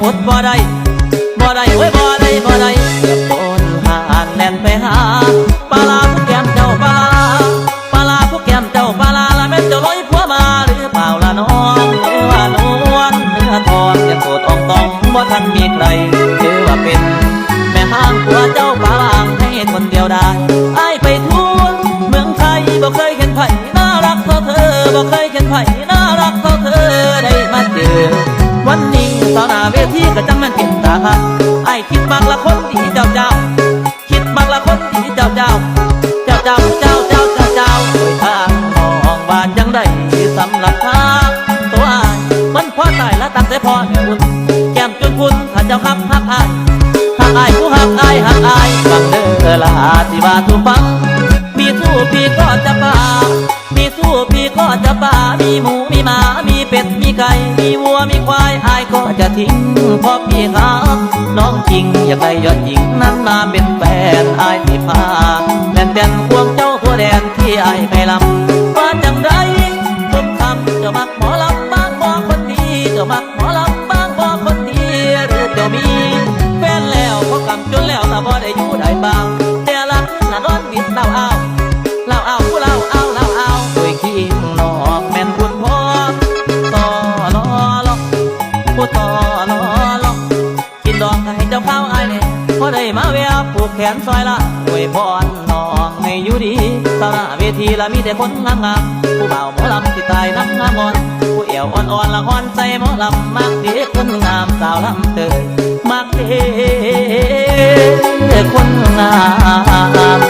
อดบ่ได้บ่ได้โอ้ยบ่ได้บ่ได้เกือบโดนหานแล่นไปหาปลาผู้แก้มเจ้าปลาผู้แก้มเจ้าปลาละแม่นเจ้าลอยผัวมาหรือเปล่าละน้องหรือว่านวลเนื้อทองยังโสดอ่องตองบ่ทันมีใครถือว่าเป็นแม่ห้างผัวเจ้าปลาล่างให้คนเดียวได้อ้ายไปทั่วเมืองไทยบ่เคยเห็นไผน่ารักเท่าเธอบ่เคยเห็นไผน่ารักเท่าเธอได้มาเจอวันนี้ต่อหน้าเวทีก็จังแม่นเป็นตาหักไอ้คิดบักละคนดีเจ้าคิดบักละคนดีเจ้าโดยทางมองบานยังได้สำหรับทางตัวอ้ายมันพอตายแล้วตั้งแต่พอเนี่ยอุ่นแก้มจนพุ่นถ้าเจ้าหักอ้ายผู้หักอ้ายฟังเด้อละที่ว่าทุกฟังมีสู้พี่ก็จะป่ามีสู้พี่ก็จะป่ามีหมูมีหมามีเป็ดมีไก่มีวัวมีควายอ้ายก็จะทิ้งเพราะพี่ครับน้องจริงอยากได้ยอดหญิงนั้นมาเป็นแฟนอ้ายที่พาแดนควงเจ้าทั่วแดนที่อ้ายไปลำว่าจังไรต้นคำเจ้ามักหมอลำบางบ่คนดีเจ้ามักหมอลำบางบ่คนดีหรือเจ้ามีแฟนแล้วพอกำจนแล้วถ้าบ่ได้อยู่ได้บ้างแต่ละน่ะนอนบิดเล่าเอาผู้เล่าโดยขี้นอกแม่นคุณพ่อต่อรอผู้ต่อรอกินดอกให้เจ้าข้าวอ้ายเนี่ยพอได้มาแววผูกแขนซอยละอวยพรน้องให้อยู่ดีตาหน้าเวทีละมีแต่คนงามผู้บ่าวหมอลำที่ตายน้ำงามอ่อนผู้เอวอ่อนละอ่อนใจหมอลำมักเด็กคนงามสาวลำเตยมักเด็กคนงาม